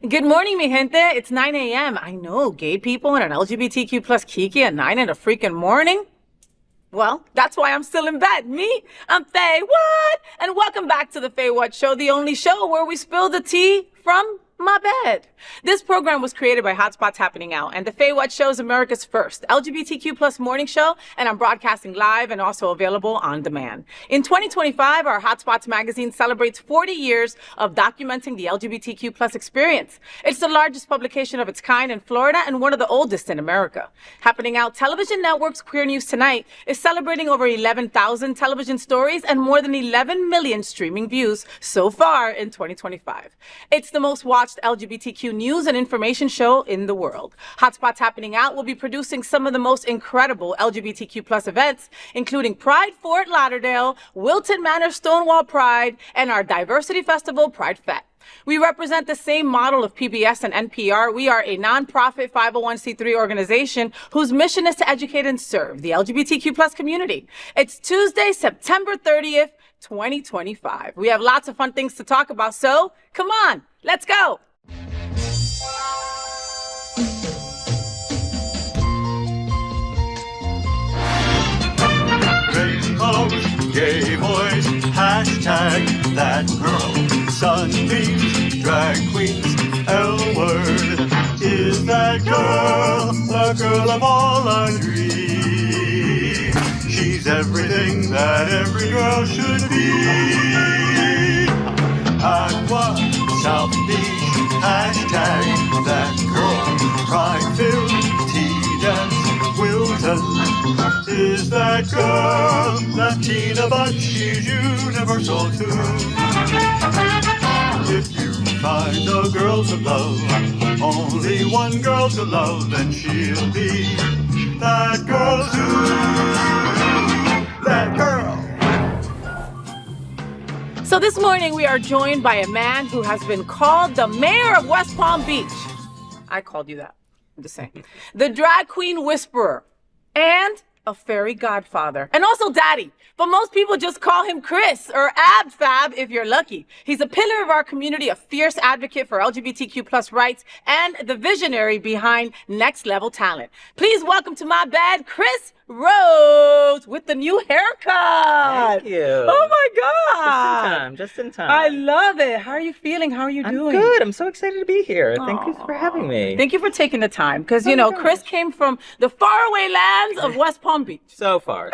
Good morning, mi gente. It's 9 a.m. I know, gay people and an LGBTQ plus Kiki at 9 in the freaking morning. Well, that's why I'm still in bed. Me, I'm FayWhat, and welcome back to the FayWhat Show, the only show where we spill the tea from my bed. This program was created by Hotspots Happening Out, and the FayWhat Show is America's first LGBTQ plus morning show, and I'm broadcasting live and also available on demand. In 2025, our Hotspots magazine celebrates 40 years of documenting the LGBTQ plus experience. It's the largest publication of its kind in Florida and one of the oldest in America. Happening Out Television Network's Queer News Tonight is celebrating over 11,000 television stories and more than 11 million streaming views so far in 2025. It's the most watched LGBTQ news and information show in the world. Hotspots Happening Out will be producing some of the most incredible LGBTQ plus events, including Pride Fort Lauderdale, Wilton Manor Stonewall Pride, and our diversity festival, Pride Fest. We represent the same model of PBS and NPR. We are a nonprofit 501c3 organization whose mission is to educate and serve the LGBTQ plus community. It's Tuesday, September 30th, 2025. We have lots of fun things to talk about, so come on, let's go. Rainbows, gay boys, hashtag that girl. Sunbeams, drag queens, Elle word. Is that girl the girl of all our dreams? She's everything that every girl should be. Aqua, South Beach, hashtag that girl. Pride-filled, tea dance, Wilton. Is that girl Latina, but she's universal too. If you find a girl to love, only one girl to love, then she'll be that girl too. That girl. So this morning we are joined by a man who has been called the mayor of West Palm Beach. I called you that. I'm just saying. The drag queen whisperer and a fairy godfather, and also daddy. But most people just call him Chris, or Ab Fab if you're lucky. He's a pillar of our community, a fierce advocate for LGBTQ plus rights, and the visionary behind Next Level Talent. Please welcome to my bed, Chris Rhodes, with the new haircut. Thank you. Oh my God. Just in time. I love it. How are you feeling? How are you doing? I'm good. I'm so excited to be here. Thank you for having me. Thank you for taking the time. Because, you know, Chris came from the faraway lands of West Palm Beach. So far.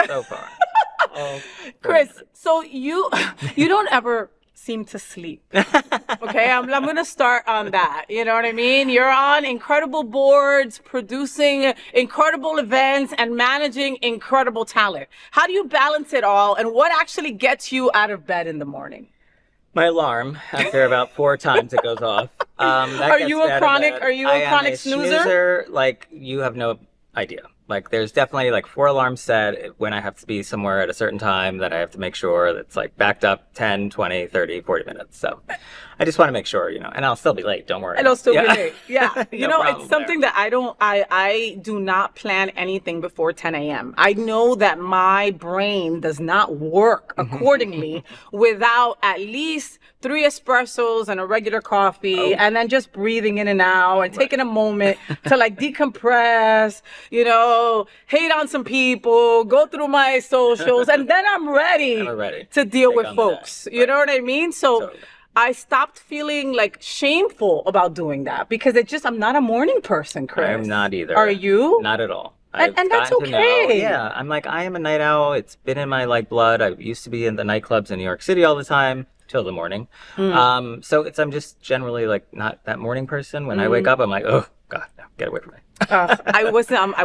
Oh, Chris, so you don't ever seem to sleep. Okay, I'm going to start on that. You know what I mean? You're on incredible boards, producing incredible events, and managing incredible talent. How do you balance it all, and what actually gets you out of bed in the morning? My alarm, after about 4 times it goes off. Are you a chronic snoozer? Like, you have no idea. Like, there's definitely like 4 alarms set when I have to be somewhere at a certain time that I have to make sure that's like backed up 10, 20, 30, 40 minutes. So I just want to make sure, and I'll still be late. Don't worry. And I'll still be late. Yeah. It's something there. that I do not plan anything before 10 a.m. I know that my brain does not work accordingly without at least 3 espressos and a regular coffee, and then just breathing in and out and taking a moment to like decompress, hate on some people, go through my socials, and then I'm ready to deal with folks. You know what I mean? So totally. I stopped feeling like shameful about doing that because I'm not a morning person, Chris. I'm not either. Are you? Not at all. And that's okay. Yeah, I'm like, I am a night owl. It's been in my blood. I used to be in the nightclubs in New York City all the time till the morning. So I'm just generally like not that morning person. When I wake up, I'm like, oh God, no, get away from me. I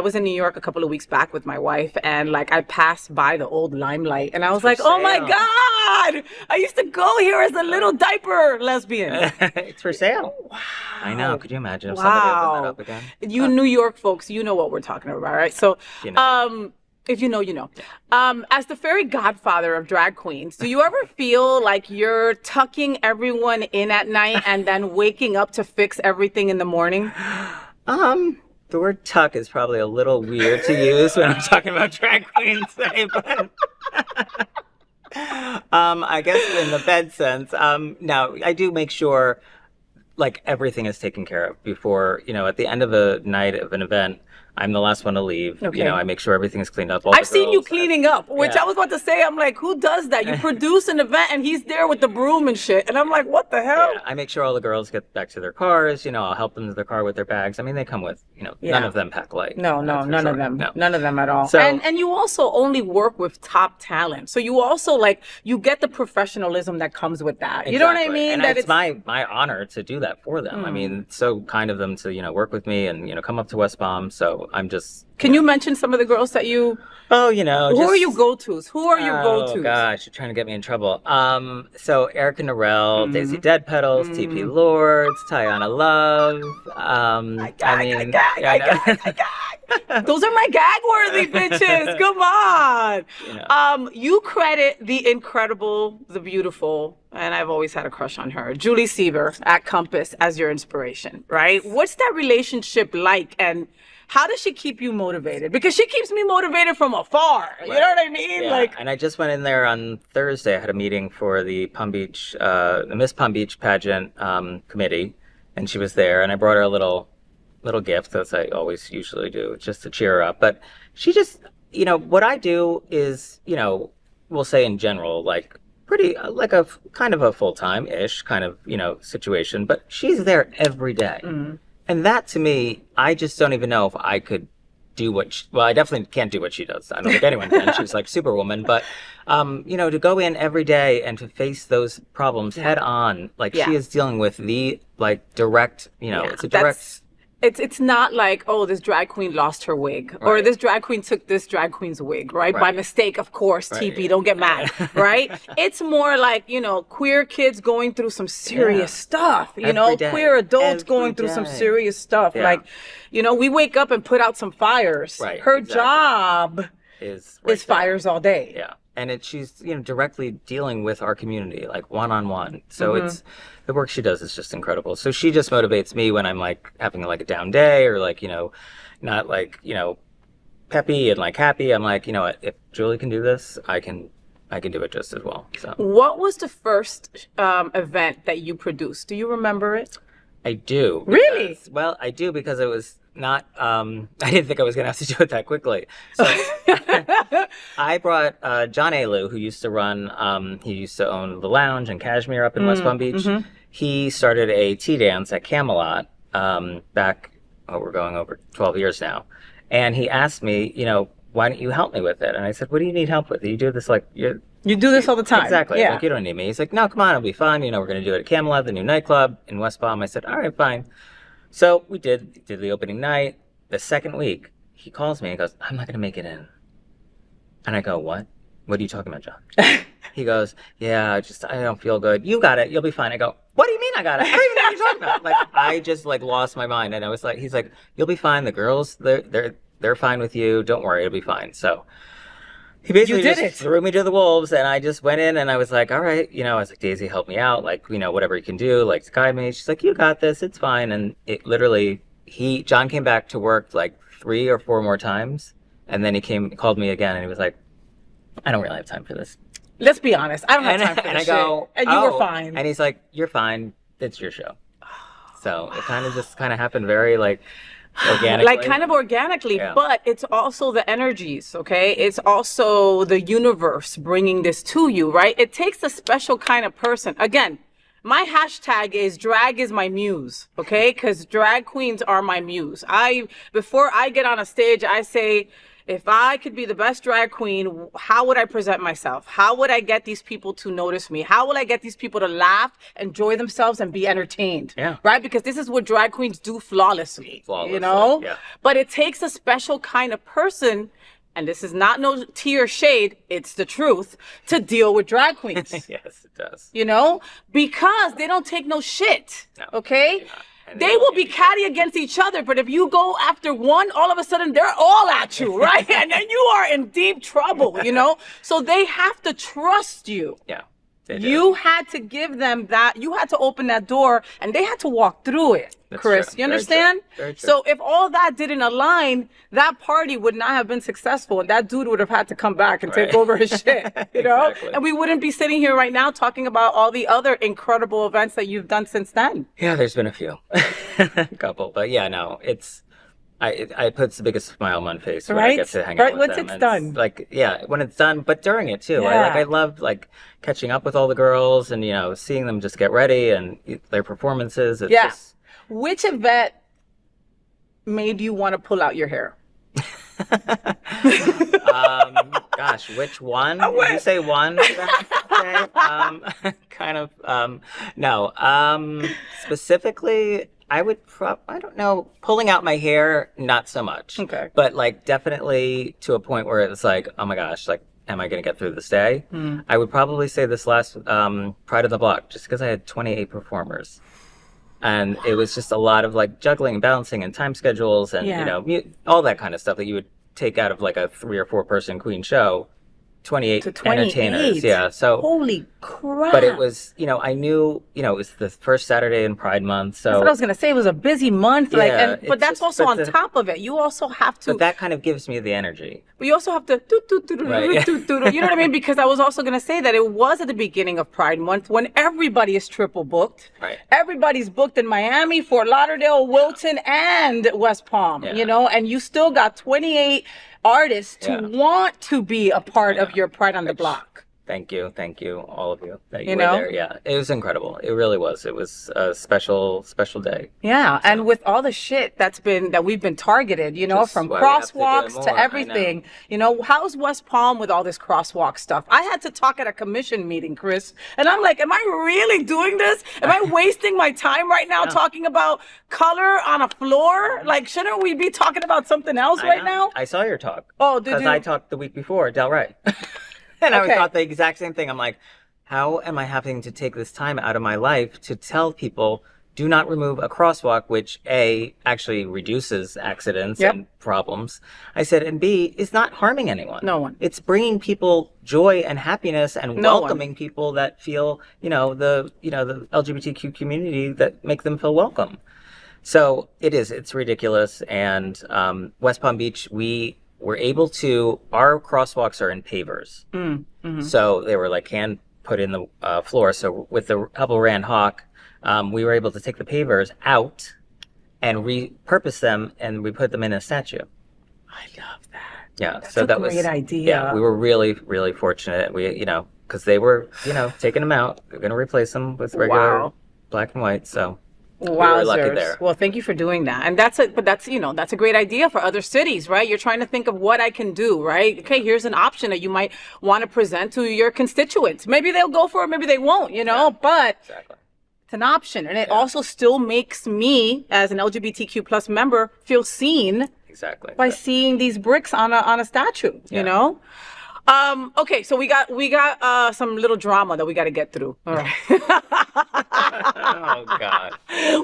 was in New York a couple of weeks back with my wife, and like I passed by the old Limelight, and I was like, "Oh my God! I used to go here as a little diaper lesbian." It's for sale. Wow! I know. Could you imagine if somebody opened that up again? You New York folks, you know what we're talking about, right? So, if you know, you know. As the fairy godfather of drag queens, do you ever feel like you're tucking everyone in at night and then waking up to fix everything in the morning? The word tuck is probably a little weird to use when I'm talking about drag queens, but I guess in the bed sense, no, I do make sure like everything is taken care of before, at the end of a night of an event. I'm the last one to leave. Okay. I make sure everything is cleaned up. I've seen you cleaning up, which Yeah. I was about to say. I'm like, who does that? You produce an event and he's there with the broom and shit. And I'm like, what the hell? Yeah, I make sure all the girls get back to their cars. I'll help them to their car with their bags. I mean, they come with, none of them pack light. No, that's for none sure. of them. No. None of them at all. So- and you also only work with top talent. So you also you get the professionalism that comes with that. You know what I Exactly. mean? And that it's my honor to do that for them. I mean, it's so kind of them to, work with me and, come up to West Palm. So I'm just... Can you mention some of the girls that you... Oh, Who are your go-tos? Who are your go-tos? Oh, gosh, you're trying to get me in trouble. So Erica Norell, Daisy Dead Petals, TP Lords, Tiana Love. Those are my gag-worthy bitches. Come on. You credit the incredible, the beautiful, and I've always had a crush on her, Julie Sieber at Compass as your inspiration, right? What's that relationship like, and how does she keep you motivated? Because she keeps me motivated from afar. You know what I mean? Yeah. And I just went in there on Thursday. I had a meeting for the Palm Beach, the Miss Palm Beach pageant committee, and she was there. And I brought her a little gift, as I always usually do, just to cheer her up. But she just, what I do is, we'll say in general, like pretty, like a kind of a full-time-ish kind of, situation. But she's there every day. And that, to me, I just don't even know if I could do well, I definitely can't do what she does. I don't think anyone can. She's like Superwoman. But, to go in every day and to face those problems head on, like she is dealing with the, direct, it's a direct... It's not like, oh, this drag queen lost her wig, or this drag queen took this drag queen's wig, right? By mistake, of course, TP, don't get mad, right? It's more like, queer kids going through some serious stuff, queer adults going through some serious stuff. Yeah. Like, we wake up and put out some fires. Right, Her exactly. job is fires all day. Yeah. And she's, directly dealing with our community, like one-on-one. So it's, the work she does is just incredible. So she just motivates me when I'm having a down day or not peppy and happy. I'm like, what, if Julie can do this, I can do it just as well. So What was the first event that you produced? Do you remember it? I do. Really? Well, I do because it was not, I didn't think I was going to have to do it that quickly. So I brought John Alu, who used to run, he used to own The Lounge and Cashmere up in West Palm Beach. He started a tea dance at Camelot back, we're going over 12 years now. And he asked me, why don't you help me with it? And I said, what do you need help with? You do this You do this all the time. Exactly. Yeah. You don't need me. He's like, no, come on, it'll be fun. We're going to do it at Camelot, the new nightclub in West Palm. I said, all right, fine. So we did the opening night. The second week, he calls me and goes, I'm not going to make it in. And I go, what? What are you talking about, John? He goes, yeah, I don't feel good. You got it. You'll be fine. I go, what do you mean I got it? I don't even know what you're talking about. I just lost my mind. And I was like, he's like, you'll be fine. The girls, they're fine with you. Don't worry. It'll be fine. So he basically just threw me to the wolves, and I just went in and I was like, all right, I was like, Daisy, help me out. Whatever you can do, to guide me. She's like, you got this. It's fine. And it literally, John came back to work 3 or 4 more times. And then he called me again and he was like, I don't really have time for this. Let's be honest. I don't have time for this and I go, shit. And you were fine. And he's like, you're fine. It's your show. So it kind of happened very organically. Kind of organically, Yeah. but it's also the energies, okay? It's also the universe bringing this to you, right? It takes a special kind of person. Again, my hashtag is drag is my muse, okay? Because drag queens are my muse. Before I get on a stage, I say, if I could be the best drag queen, how would I present myself? How would I get these people to notice me? How will I get these people to laugh, enjoy themselves, and be entertained? Yeah. Right? Because this is what drag queens do flawlessly. Yeah. But it takes a special kind of person, and this is not no tea or shade, it's the truth, to deal with drag queens. Yes, it does. Because they don't take no shit. No, okay? they do not. They will be catty against each other, but if you go after one, all of a sudden they're all at you, right? And then you are in deep trouble, So they have to trust you. Yeah. They did. You had to give them that. You had to open that door, and they had to walk through it. That's Chris, true. you Very understand? true. Very true. So if all that didn't align, that party would not have been successful, and that dude would have had to come back and take Right. over his shit. You know, Exactly. and we wouldn't be sitting here right now talking about all the other incredible events that you've done since then. Yeah, there's been a few, a couple, but yeah, no, it puts the biggest smile on my face when I Right? get to hang Right, out with once them. it's done. Like, yeah, when it's done, but during it too. Yeah. I love like catching up with all the girls and seeing them just get ready and their performances. It's Yeah. just Which event made you want to pull out your hair? gosh, which one? Did you say one? Okay. Kind of. No. Specifically, I would I don't know, pulling out my hair, not so much. Okay. But like definitely to a point where it's like, oh my gosh, like, am I going to get through this day? I would probably say this last Pride of the Block, just because I had 28 performers. And it was just a lot of like juggling and balancing and time schedules and, Yeah. all that kind of stuff that you would take out of like a 3 or 4 person queen show. 28 To 28. entertainers. Yeah. So, Holy crap. but it was, I knew, it was the first Saturday in Pride Month. So, That's what I was gonna say. It was a busy month, but Yeah, that's it's also just- on top of it. You also have to. but that kind of gives me the energy. But you also have to Right, yeah. you know what I mean? Because I was also gonna say that it was at the beginning of Pride Month when everybody is triple booked. Right. Everybody's booked in Miami, Fort Lauderdale, Wilton, and West Palm. Yeah. And you still got 28 artists to Yeah. want to be a part of your Pride on the Block. Thank you, all of you that you, You were know? there. Yeah, it was incredible. It really was. It was a special day. Yeah, and with all the shit that we've been targeted, Just from why we have to do it crosswalks more, to I everything. How's West Palm with all this crosswalk stuff? I had to talk at a commission meeting, Chris, and I'm like, am I really doing this? Am I wasting my time right now talking about color on a floor? Like, shouldn't we be talking about something else I right know. now? I saw your talk. Oh, did Because you? I talked the week before, Del Rey. And I Okay. thought the exact same thing. I'm like, how am I having to take this time out of my life to tell people do not remove a crosswalk, which A, actually reduces accidents Yep. and problems. I said, and B, is not harming anyone. No one. It's bringing people joy and happiness and No one. welcoming people that feel, the LGBTQ community that make them feel welcome. So it's ridiculous. And West Palm Beach, we were able to, our crosswalks are in pavers. So they were like hand put in the floor. So with the help of Rand Hawk, we were able to take the pavers out and repurpose them, and we put them in a statue. I love that. Yeah, That's so a that was great idea. Yeah, we were really, really fortunate. We, because they were, taking them out. They're going to replace them with regular Wow. black and white. So we were Wowzers. lucky there. Well, thank you for doing that. And that's a great idea for other cities, right? You're trying to think of what I can do, right? Okay, here's an option that you might want to present to your constituents. Maybe they'll go for it, maybe they won't, but Exactly. it's an option. And it also still makes me, as an LGBTQ plus member, feel seen Exactly. by seeing these bricks on a statue, Yeah. Okay, so we got some little drama that we got to get through. All right. Oh God.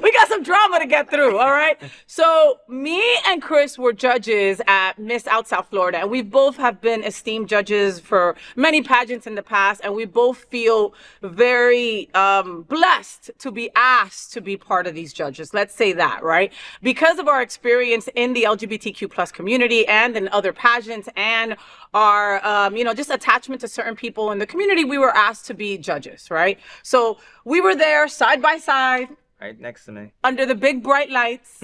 We got some drama to get through, all right? So me and Chris were judges at Miss Out South Florida, and we both have been esteemed judges for many pageants in the past, and we both feel very blessed to be asked to be part of these judges. Let's say that, right? Because of our experience in the LGBTQ plus community and in other pageants and our, just attachment to certain people in the community, we were asked to be judges, right? So we were there side by side Right next to me. under the big bright lights,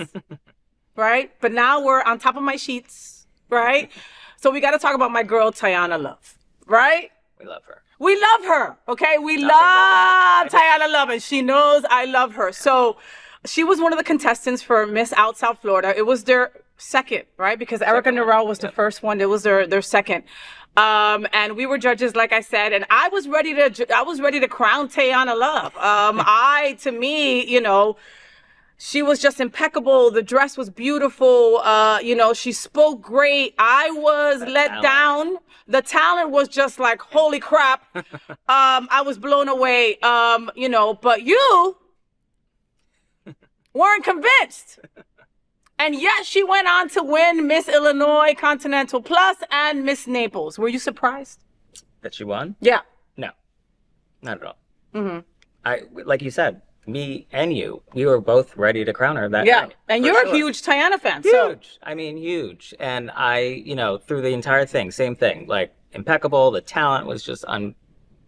right? But now we're on top of my sheets, right? So we got to talk about my girl, Tiana Love, right? We love her. We love her, okay? We Nothing love but love. Tiana Love, and she knows I love her. So she was one of the contestants for Miss Out South Florida. It was their second, right? Because Erica Second one, Norell was the first one. It was their second. And we were judges, like I said, and I was ready to crown Tiana Love. To me, she was just impeccable. The dress was beautiful. She spoke great. I was let talent. down. The talent was just like, holy crap. I was blown away. But you weren't convinced. And yet she went on to win Miss Illinois Continental Plus and Miss Naples. Were you surprised? That she won? Yeah. No. Not at all. Like you said, me and you, we were both ready to crown her that night. And you're a huge Tiana fan. Huge. So. I mean, huge. And I, through the entire thing, same thing, like impeccable. The talent was just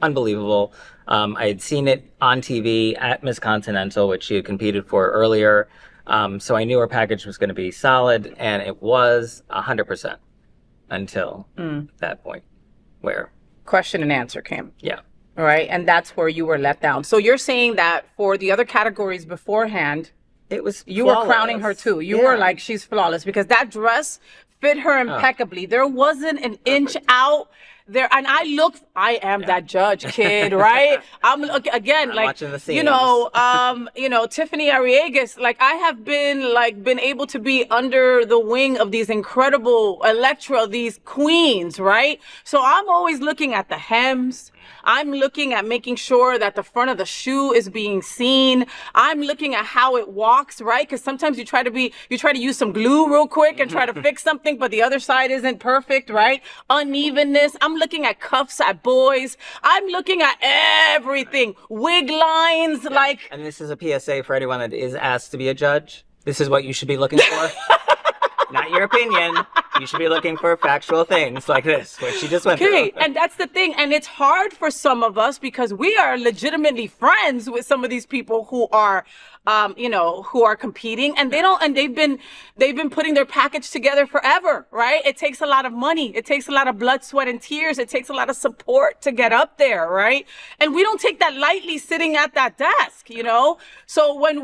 unbelievable. I had seen it on TV at Miss Continental, which she had competed for earlier. So I knew her package was going to be solid, and it was 100% until that point where question and answer came. Yeah. All right. And that's where you were let down. So you're saying that for the other categories beforehand, it was you flawless. were crowning her too. You were like, she's flawless, because that dress fit her impeccably. There wasn't an inch out there. And I am that judge, kid, right? I'm watching the scenes. Tiffany Arriagas, like I have been able to be under the wing of these incredible these queens, right? So I'm always looking at the hems. I'm looking at making sure that the front of the shoe is being seen. I'm looking at how it walks, right? Because sometimes you try to use some glue real quick and try to fix something, but the other side isn't perfect, right? Unevenness. I'm looking at cuffs at boys. I'm looking at everything. Wig lines, And this is a PSA for anyone that is asked to be a judge. This is what you should be looking for. Not your opinion. You should be looking for factual things like this, which she just went through. Okay, and that's the thing. And it's hard for some of us because we are legitimately friends with some of these people who are, who are competing, and they've been putting their package together forever, right? It takes a lot of money. It takes a lot of blood, sweat, and tears. It takes a lot of support to get up there, right? And we don't take that lightly sitting at that desk, So when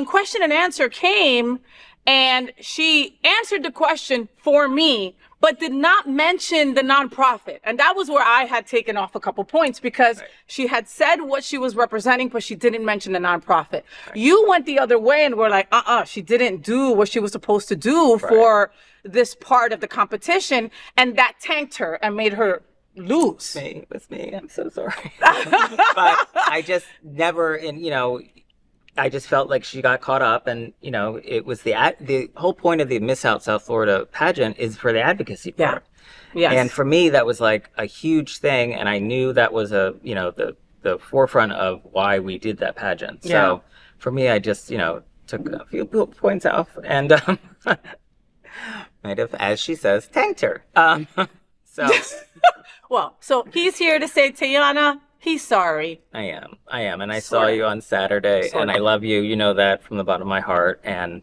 question and answer came, and she answered the question for me, but did not mention the nonprofit. And that was where I had taken off a couple points, because she had said what she was representing, but she didn't mention the nonprofit. Right. You went the other way and were like, she didn't do what she was supposed to do for this part of the competition. And that tanked her and made her lose. It was me. I'm so sorry. But I just never, I just felt like she got caught up, and it was the whole point of the Miss South Florida pageant is for the advocacy part. Yes. And for me, that was like a huge thing, and I knew that was the forefront of why we did that pageant. So for me, I just took a few points off and might have, as she says, tanked her. So he's here to say, Tiana, he's sorry. I am. And I saw you on Saturday, and I love you. You know that from the bottom of my heart. And,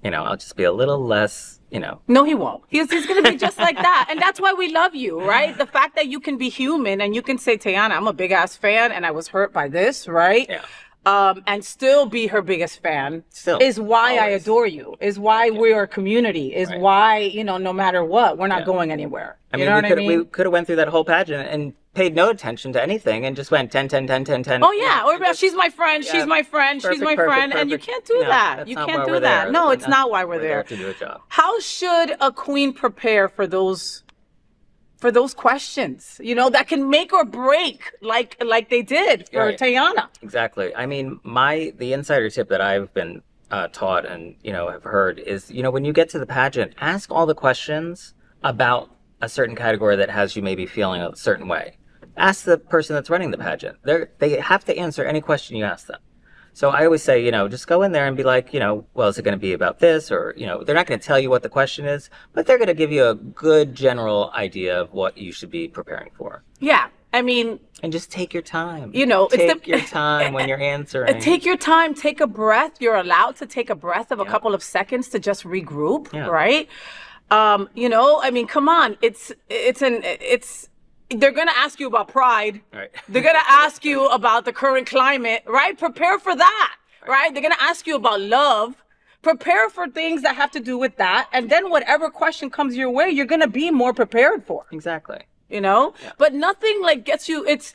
I'll just be a little less, No, he won't. He's going to be just like that. And that's why we love you, right? The fact that you can be human and you can say, Tiana, I'm a big ass fan and I was hurt by this, right? Yeah. And still be her biggest fan is why I adore you, is why we're a community, is why, no matter what, we're not going anywhere. We could have went through that whole pageant and paid no attention to anything and just went 10, 10, 10, 10, 10. Oh, yeah. Or she's my friend. She's my friend. She's my friend. And you can't do that. You can't do that. No, it's not why we're there. To do a job. How should a queen prepare for those questions, that can make or break like they did for Tiana? Exactly. I mean, the insider tip that I've been taught and, have heard is, when you get to the pageant, ask all the questions about a certain category that has you maybe feeling a certain way. Ask the person that's running the pageant. They have to answer any question you ask them. So I always say, just go in there and be like, well, is it going to be about this? Or, they're not going to tell you what the question is, but they're going to give you a good general idea of what you should be preparing for. Yeah. I mean, and just take your time. Take your time when you're answering. Take your time. Take a breath. You're allowed to take a breath of a couple of seconds to just regroup, right? I mean, come on. They're going to ask you about pride. Right. They're going to ask you about the current climate, right? Prepare for that, right? They're going to ask you about love. Prepare for things that have to do with that. And then whatever question comes your way, you're going to be more prepared for. Exactly. But nothing gets you, it's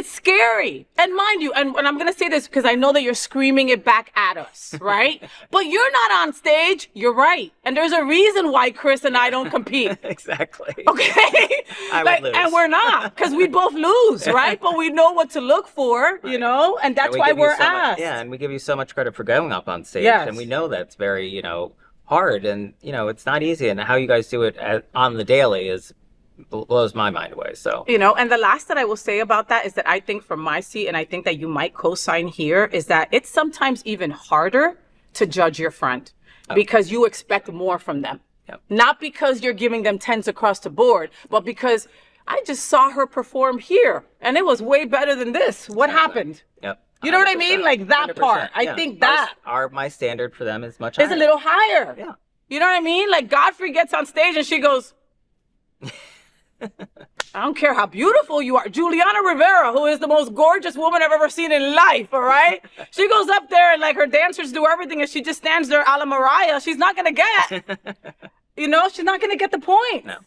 scary. And mind you, and I'm going to say this because I know that you're screaming it back at us, right? But you're not on stage. You're right. And there's a reason why Chris and I don't compete. Exactly. Okay? I would lose. And we're not, because we both lose, right? But we know what to look for, and that's why we're asked. And we give you so much credit for going up on stage. Yes. And we know that's very, hard. And, it's not easy. And how you guys do it on the daily is blows my mind away. So, And the last that I will say about that is that I think from my seat, and I think that you might co-sign here, is that it's sometimes even harder to judge your friend because you expect more from them. Yep. Not because you're giving them 10s across the board, but because I just saw her perform here and it was way better than this. What happened? Yep. You know what I mean? Like that 100%, part. I yeah. think that my standard for them is much is higher. a little higher. Yeah. You know what I mean? Like Godfrey gets on stage and she goes, I don't care how beautiful you are. Juliana Rivera, who is the most gorgeous woman I've ever seen in life, all right? She goes up there and like her dancers do everything and she just stands there a la Mariah. She's not going to get, she's not going to get the point. No.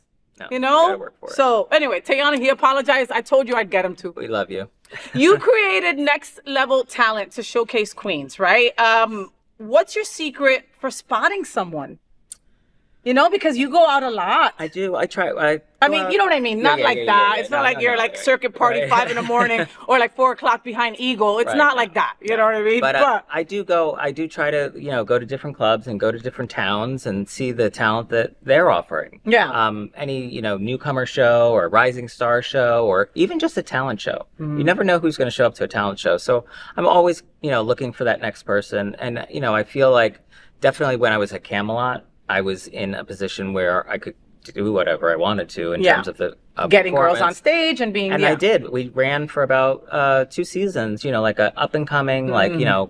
You know? Gotta work for it. So anyway, Tayana, he apologized. I told you I'd get him to. We love you. You created next level talent to showcase queens, right? What's your secret for spotting someone? Because you go out a lot. I do. I try. I mean, you know what I mean? Not like that. It's not like you're like circuit party 5 a.m. or like 4 o'clock behind Eagle. It's not like that. You know what I mean? But I do try to, go to different clubs and go to different towns and see the talent that they're offering. Yeah. Any, newcomer show or rising star show or even just a talent show. You never know who's going to show up to a talent show. So I'm always, looking for that next person. And, I feel like definitely when I was at Camelot, I was in a position where I could do whatever I wanted to in terms of the getting girls on stage and being. And I did. We ran for about 2 seasons. Like a up and coming,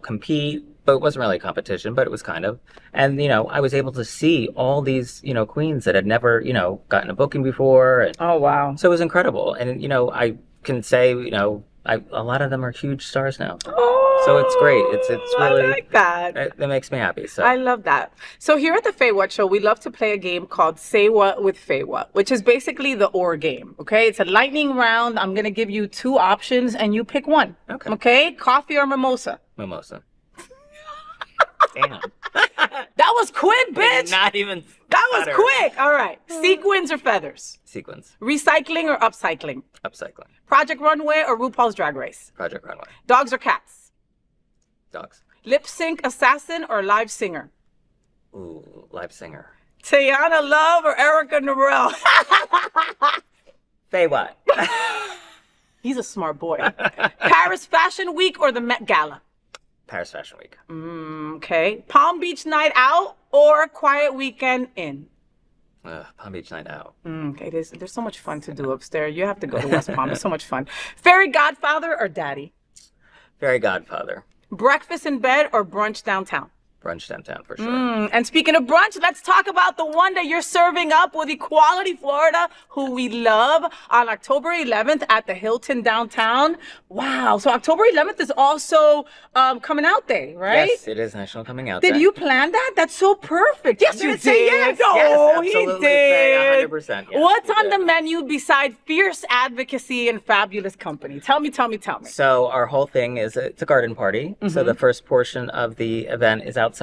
compete, but it wasn't really a competition, but it was kind of. And I was able to see all these queens that had never gotten a booking before. And oh wow! So it was incredible. And I can say a lot of them are huge stars now. Oh. So it's great. It's really I like that. It makes me happy. So I love that. So here at the FayWhat Show, we love to play a game called Say What with FayWhat, which is basically the or game. Okay, it's a lightning round. I'm gonna give you 2 options, and you pick one. Okay. Okay, coffee or mimosa. Mimosa. Damn. That was quick, bitch. Not even. That was quick. All right. Sequins or feathers. Sequins. Recycling or upcycling. Upcycling. Project Runway or RuPaul's Drag Race. Project Runway. Dogs or cats. Dogs. Lip sync assassin or live singer? Ooh, live singer. Tiana Love or Erica Narell? FayWhat. He's a smart boy. Paris Fashion Week or the Met Gala? Paris Fashion Week. Okay. Palm Beach Night Out or Quiet Weekend In? Palm Beach Night Out. Okay, there's so much fun to do upstairs. You have to go to West Palm. It's so much fun. Fairy Godfather or Daddy? Fairy Godfather. Breakfast in bed or brunch downtown? Brunch downtown for sure. And speaking of brunch, let's talk about the one that you're serving up with Equality Florida, who we love, on October 11th at the Hilton downtown. Wow. So October 11th is also Coming Out Day, right? Yes, it is National Coming Out Day. Did you plan that? That's so perfect. Yes, you did. Say yes. No, Yes, he absolutely. did. 100%. Yes, What's we on did. the menu beside fierce advocacy and fabulous company? Tell me. So our whole thing is it's a garden party. So the first portion of the event is outside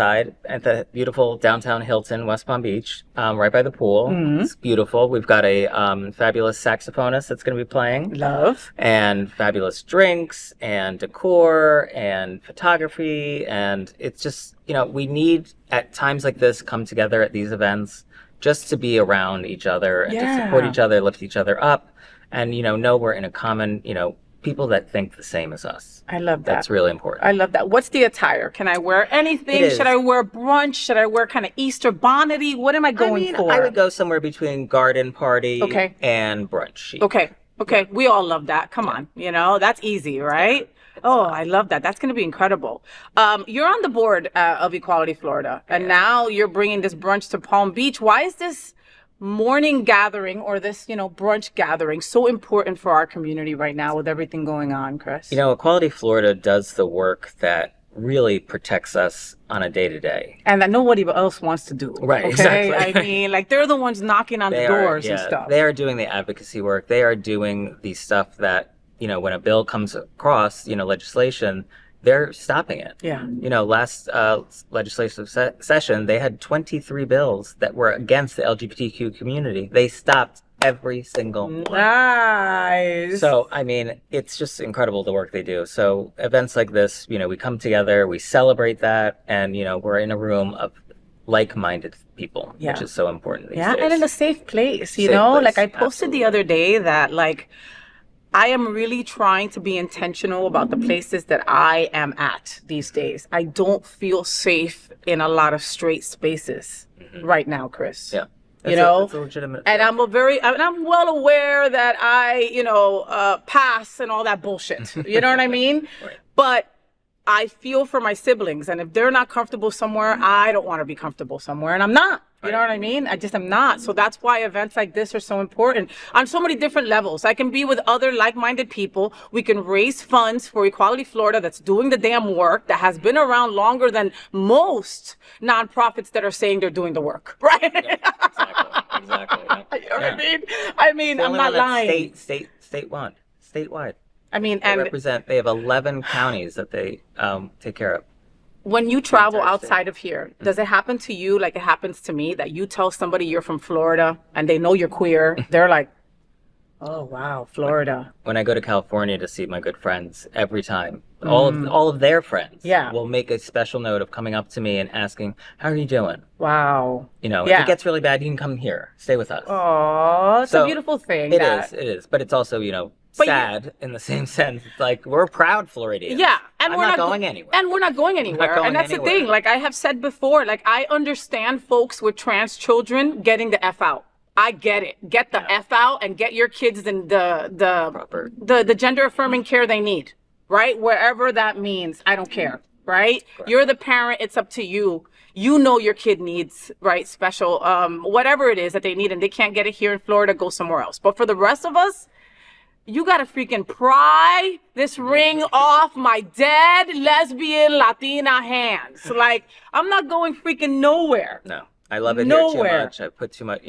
at the beautiful downtown Hilton, West Palm Beach, right by the pool. It's beautiful. We've got a fabulous saxophonist that's going to be playing. Love. And fabulous drinks and decor and photography. And it's just, we need at times like this come together at these events just to be around each other and to support each other, lift each other up, and, know we're in a common, people that think the same as us. I love that. That's really important. I love that. What's the attire? Can I wear anything? Should I wear brunch? Should I wear kind of Easter bonnety? What am I going for? I would go somewhere between garden party and brunch chic. Okay. We all love that. Come on. That's easy, right? Oh, I love that. That's going to be incredible. You're on the board of Equality Florida, and now you're bringing this brunch to Palm Beach. Why is this morning gathering or this, brunch gathering so important for our community right now with everything going on, Chris? Equality Florida does the work that really protects us on a day-to-day. And that nobody else wants to do. Right, okay? exactly. I mean, they're the ones knocking on the doors and stuff. They are doing the advocacy work. They are doing the stuff that, when a bill comes across, legislation, they're stopping it. Yeah. Last legislative session, they had 23 bills that were against the LGBTQ community. They stopped every single one. Nice. So, it's just incredible the work they do. So events like this, we come together, we celebrate that, and, we're in a room of like-minded people, Yeah. which is so important these Yeah, days. and in a safe place, you Safe know? place, Like I posted the absolutely. other day that like I am really trying to be intentional about the places that I am at these days. I don't feel safe in a lot of straight spaces right now, Chris. Yeah. You know, it's a legitimate and feeling. I'm well aware that I, pass and all that bullshit. You know what I mean? Right. But I feel for my siblings, and if they're not comfortable somewhere, I don't want to be comfortable somewhere, and I'm not. You know what I mean? I just am not. So that's why events like this are so important on so many different levels. I can be with other like-minded people. We can raise funds for Equality Florida that's doing the damn work, that has been around longer than most nonprofits that are saying they're doing the work, right? Exactly. Yeah. You know what I mean? I mean, The I'm only not one that's lying. statewide. I mean, They and they have 11 counties that they take care of. when you travel entire outside of here, does it happen to you like it happens to me that you tell somebody you're from Florida and they know you're queer? They're like, oh, wow, Florida. When I go to California to see my good friends, every time, all of their friends Yeah. will make a special note of coming up to me and asking, "How are you doing?" Wow. You know, Yeah. if it gets really bad, you can come here, stay with us. Oh, it's a So, beautiful thing. It is, but it's also, But you- sad in the same sense. It's like, we're proud Floridians. Yeah, and I'm we're not not going anywhere. And we're not going anywhere. going And that's the anywhere. thing. Like I have said before, like I understand folks with trans children getting the F out. I get it. Get the F out and get your kids in Proper. the gender affirming care they need, right? Wherever that means. I don't care, right? You're the parent. It's up to you. You know your kid needs, right, special, whatever it is that they need, and they can't get it here in Florida, go somewhere else. But for the rest of us, you gotta freaking pry this ring off my dead lesbian Latina hands. Like, I'm not going freaking nowhere. No. I love it Nowhere. here too much. I put too much,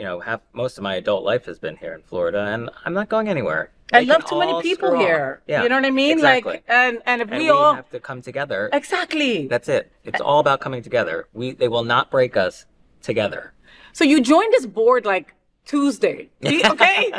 most of my adult life has been here in Florida, and I'm not going anywhere. I They love can too many all people screw off. here. Yeah, You know what I mean? exactly. Like, and if And we all have to come together. exactly. That's it. It's all about coming together. They will not break us together. So you joined this board like Tuesday, okay?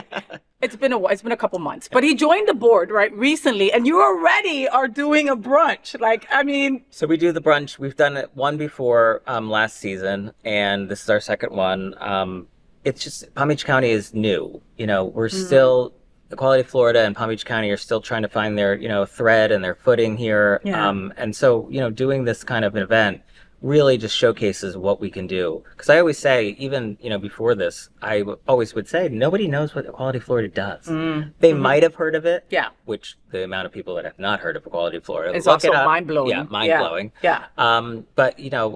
It's been a couple months, but he joined the board right recently, and you already are doing a brunch. Like, I mean, So we do the brunch. We've done it one before last season, and this is our second one. It's just Palm Beach County is new. We're still Equality Florida and Palm Beach County are still trying to find their thread and their footing here. Yeah. And so doing this kind of an event really just showcases what we can do. Because I always say, even before this, I always would say nobody knows what Equality Florida does. They might have heard of it. Yeah. Which the amount of people that have not heard of Equality Florida, It's look also it up. mind-blowing. Yeah, mind-blowing. Yeah. But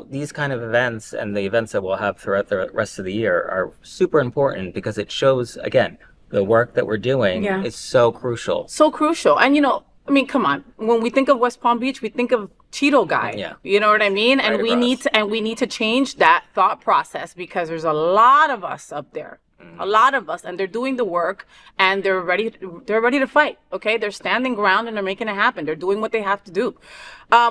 these kind of events and the events that we'll have throughout the rest of the year are super important because it shows, again, the work that we're doing Yeah. is so crucial. So crucial. And I mean, come on. When we think of West Palm Beach, we think of Cheeto guy. Yeah. You know what I mean? And Right we across. need to change that thought process because there's a lot of us up there. A lot of us, and they're doing the work and they're ready to fight. Okay? They're standing ground and they're making it happen. They're doing what they have to do.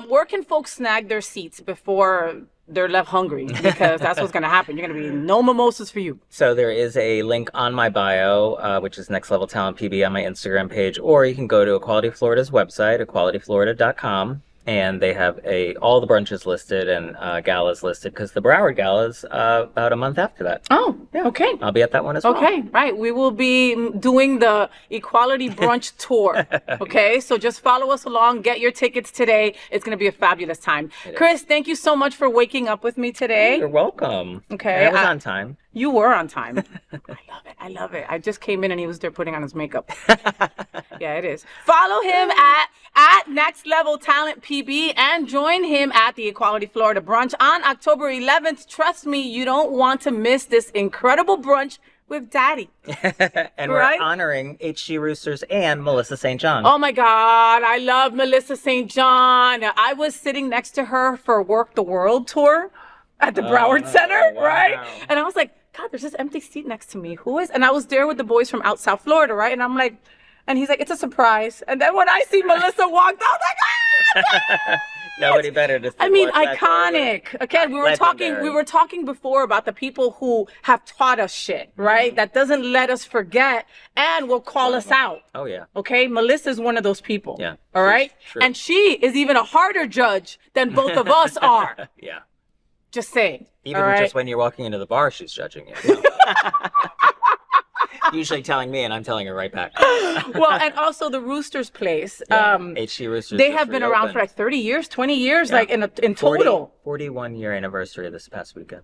Where can folks snag their seats before they're left hungry? Because that's what's gonna happen. You're gonna be no mimosas for you. So there is a link on my bio, which is Next Level Talent PB on my Instagram page, or you can go to Equality Florida's website, equalityflorida.com. And they have all the brunches listed and galas listed because the Broward Gala's about a month after that. Oh, okay. I'll be at that one as well. Okay, right. We will be doing the Equality Brunch Tour. Okay, so just follow us along. Get your tickets today. It's going to be a fabulous time. Chris, thank you so much for waking up with me today. You're welcome. Okay, And I was on time. You were on time. I love it. I just came in and he was there putting on his makeup. Yeah, it is. Follow him at Next Level Talent PB and join him at the Equality Florida Brunch on October 11th. Trust me, you don't want to miss this incredible brunch with Daddy. And Right? we're honoring H.G. Roosters and Melissa St. John. Oh my God, I love Melissa St. John. I was sitting next to her for Work the World tour at the Broward Center, wow. right? And I was like, God, there's this empty seat next to me. Who is? And I was there with the boys from out South Florida, right? And I'm like, and he's like, it's a surprise. And then when I see Melissa walk, I was like, ah! Nobody better to I mean, watch that iconic. Okay, we Legendary. were talking before about the people who have taught us shit, right? That doesn't let us forget and will call us out. Oh, yeah. Okay, Melissa's one of those people. Yeah, All right, true. and she is even a harder judge than both of us are. Yeah. Just saying. Even all right? just when you're walking into the bar, she's judging you. Usually telling me, and I'm telling her right back. Well, and also the Roosters place. HC Roosters. They have been around for like 30 years, 20 years, like in total. 41-year anniversary this past weekend.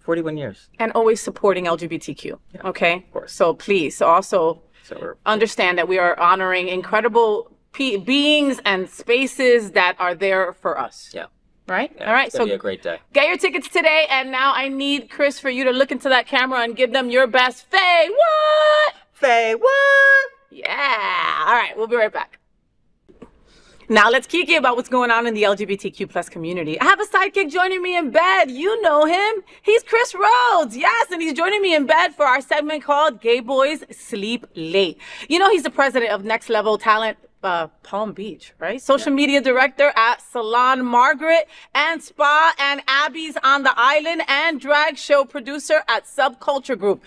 41 years. And always supporting LGBTQ. Yeah, okay? of course. So please also So understand that we are honoring incredible beings and spaces that are there for us. yeah. Right? Yeah, All right. It's gonna So be a great day. get your tickets today. And now I need Chris for you to look into that camera and give them your best FayWhat? FayWhat? Yeah. All right. We'll be right back. Now let's Kiki about what's going on in the LGBTQ plus community. I have a sidekick joining me in bed. You know him. He's Chris Rhodes. Yes, and he's joining me in bed for our segment called Gay Boys Sleep Late. You know he's the president of Next Level Talent Palm Beach, right? Social media director at Salon Margaret and Spa and Abby's on the Island and drag show producer at Subculture Group.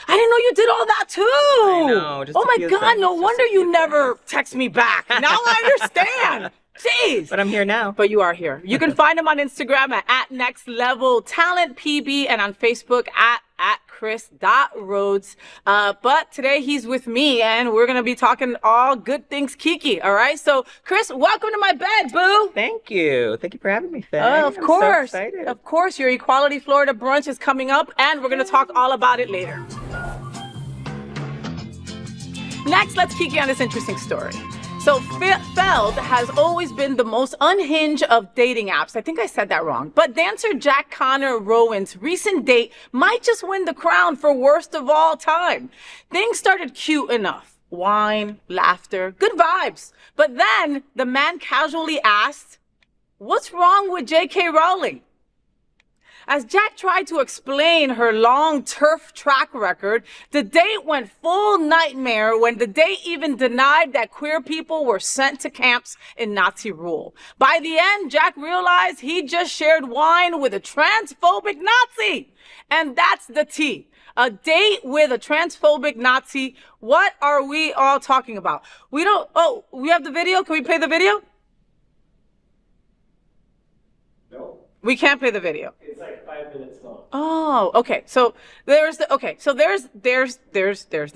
I didn't know you did all that too. I know, just oh a my few God, things, no just wonder a you few never text me back. Now I understand. Jeez. But I'm here now. But you are here. You can find him on Instagram at Next Level Talent PB and on Facebook at Chris.Rhodes. But today he's with me and we're going to be talking all good things Kiki. All right. So Chris, welcome to my bed, boo. Thank you. Thank you for having me, Faye. Of I'm course. so excited. Of course. Your Equality Florida brunch is coming up and we're going to talk all about it later. Next, let's Kiki on this interesting story. So Feld has always been the most unhinged of dating apps. I think I said that wrong. But dancer Jack Connor Rowan's recent date might just win the crown for worst of all time. Things started cute enough. Wine, laughter, good vibes. But then the man casually asked, "What's wrong with J.K. Rowling?" As Jack tried to explain her long turf track record, the date went full nightmare when the date even denied that queer people were sent to camps in Nazi rule. By the end, Jack realized he just shared wine with a transphobic Nazi. And that's the tea. A date with a transphobic Nazi. What are we all talking about? We have the video. Can we play the video? No. We can't play the video. It's like 5 minutes long. Oh, okay. So there's the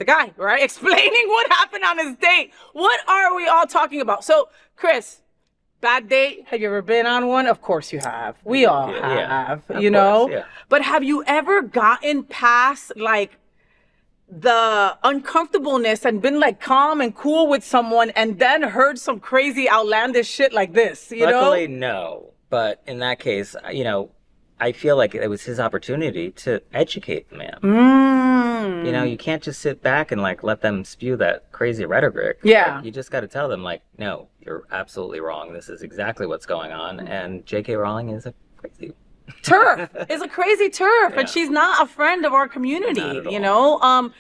guy, right? Explaining what happened on his date. What are we all talking about? So, Chris, bad date. Have you ever been on one? Of course you have. We all have, you know? Course, yeah. But have you ever gotten past like the uncomfortableness and been like calm and cool with someone and then heard some crazy outlandish shit like this, you know? Luckily, no. But in that case, you know, I feel like it was his opportunity to educate the man. You know, you can't just sit back and like let them spew that crazy rhetoric. Yeah. Like, you just got to tell them like, no, you're absolutely wrong. This is exactly what's going on. And J.K. Rowling is a crazy turf is a crazy turf, Yeah. and she's not a friend of our community, Not at you all. know?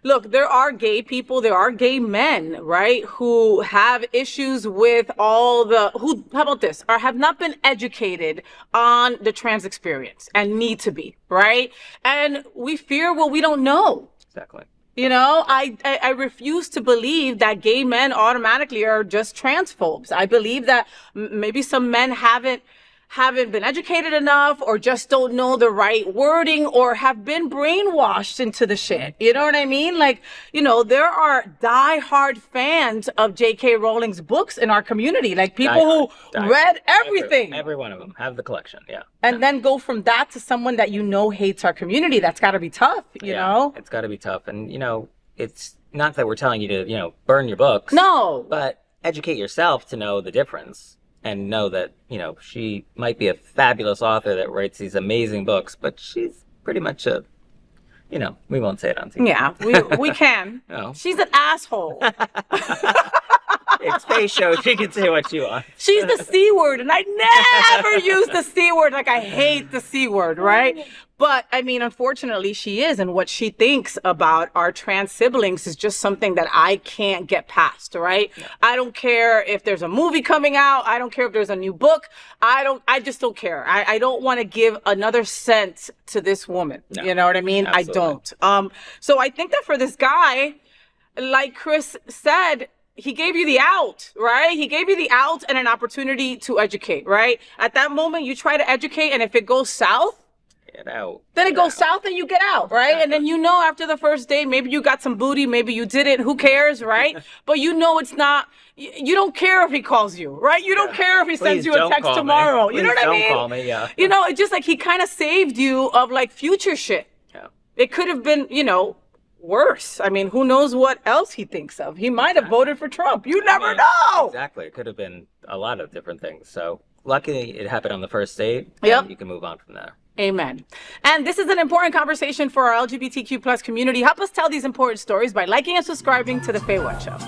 Look, there are gay people, there are gay men, right, who have issues with how about this, or have not been educated on the trans experience and need to be, right? And we fear what we don't know. Exactly. You know, I refuse to believe that gay men automatically are just transphobes. I believe that maybe some men haven't been educated enough or just don't know the right wording or have been brainwashed into the shit. You know what I mean? Like, you know, there are diehard fans of J.K. Rowling's books in our community. Like people who read everything. Every one of them have the collection, yeah. And then go from that to someone that you know hates our community. That's got to be tough, you know? It's got to be tough. And, you know, it's not that we're telling you to, you know, burn your books. No. But educate yourself to know the difference. And know that, you know, she might be a fabulous author that writes these amazing books, but she's pretty much a, you know, we won't say it on TV. Yeah, we can. No. She's an asshole. It's Faye's show. She can say what she wants. She's the C word, and I never use the C word. Like, I hate the C word, right? But, I mean, unfortunately, she is. And what she thinks about our trans siblings is just something that I can't get past, right? Yeah. I don't care if there's a movie coming out. I don't care if there's a new book. I just don't care. I don't want to give another cent to this woman. No, you know what I mean? Absolutely. I don't. So I think that for this guy, like Chris said, he gave you the out, right? He gave you the out and an opportunity to educate, right? At that moment, you try to educate, and if it goes south, Get out. then it goes south and you get out, right? Exactly. And then you know after the first date, maybe you got some booty, maybe you didn't, who cares, right? But you know it's not, you don't care if he calls you, right? You don't care if he sends you a text tomorrow. You know what I mean? Don't call me, yeah. You know, it's just like he kind of saved you of like future shit. Yeah. It could have been, you know, worse. I mean, who knows what else he thinks of? He might have voted for Trump. You never know. Exactly. It could have been a lot of different things. So luckily it happened on the first date. Yep. And you can move on from there. Amen. And this is an important conversation for our LGBTQ plus community. Help us tell these important stories by liking and subscribing to The FayWhat Show.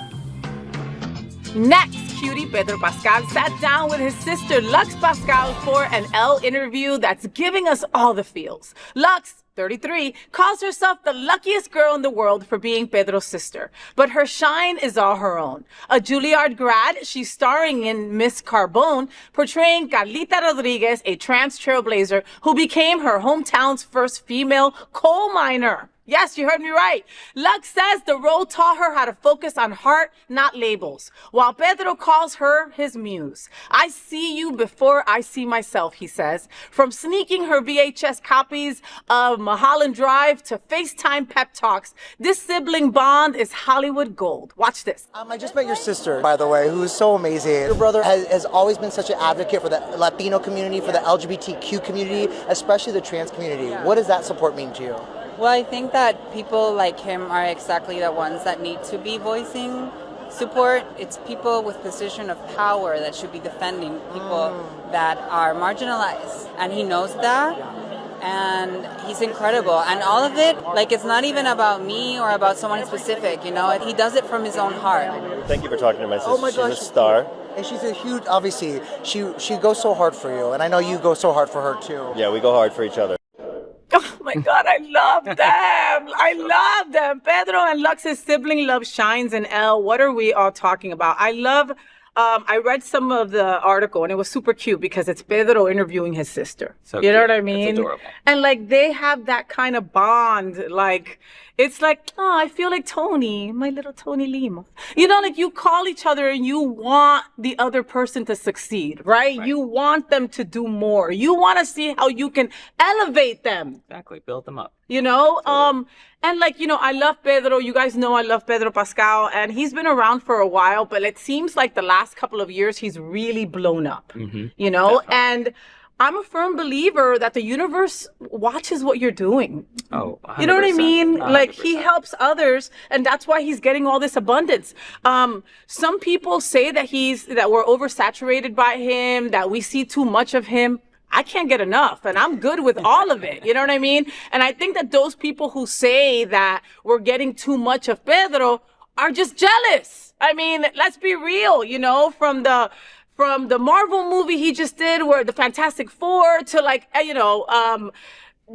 Next, cutie Pedro Pascal sat down with his sister Lux Pascal for an Elle interview that's giving us all the feels. Lux, 33, calls herself the luckiest girl in the world for being Pedro's sister. But her shine is all her own. A Juilliard grad, she's starring in Miss Carbone, portraying Carlita Rodriguez, a trans trailblazer who became her hometown's first female coal miner. Yes, you heard me right. Lux says the role taught her how to focus on heart, not labels, while Pedro calls her his muse. I see you before I see myself, he says. From sneaking her VHS copies of Mulholland Drive to FaceTime pep talks, this sibling bond is Hollywood gold. Watch this. I just met your sister, by the way, who is so amazing. Your brother has always been such an advocate for the Latino community, for the LGBTQ community, especially the trans community. What does that support mean to you? Well, I think that people like him are exactly the ones that need to be voicing support. It's people with position of power that should be defending people that are marginalized. And he knows that. And he's incredible. And all of it, like, it's not even about me or about someone specific, you know? He does it from his own heart. Thank you for talking to my sister. Oh my gosh. She's a star. And she's a huge, obviously, she goes so hard for you. And I know you go so hard for her, too. Yeah, we go hard for each other. Oh my God, I love them. I love them. Pedro and Lux's sibling love shines in Elle. What are we all talking about? I love, I read some of the article and it was super cute because it's Pedro interviewing his sister. So you know cute. what I mean? It's adorable. And like they have that kind of bond. Like, it's like, oh, I feel like Tony, my little Tony Lima. You know, like you call each other and you want the other person to succeed, right? You want them to do more. You want to see how you can elevate them. Exactly. Build them up. You know, and like, you know, I love Pedro. You guys know I love Pedro Pascal, and he's been around for a while, but it seems like the last couple of years he's really blown up, you know, and I'm a firm believer that the universe watches what you're doing. Oh, 100%. You know what I mean? Like he 100%. helps others, and that's why he's getting all this abundance. Some people say that that we're oversaturated by him, that we see too much of him. I can't get enough, and I'm good with all of it. You know what I mean? And I think that those people who say that we're getting too much of Pedro are just jealous. I mean, let's be real, you know, from the Marvel movie he just did, where the Fantastic Four, to like, you know,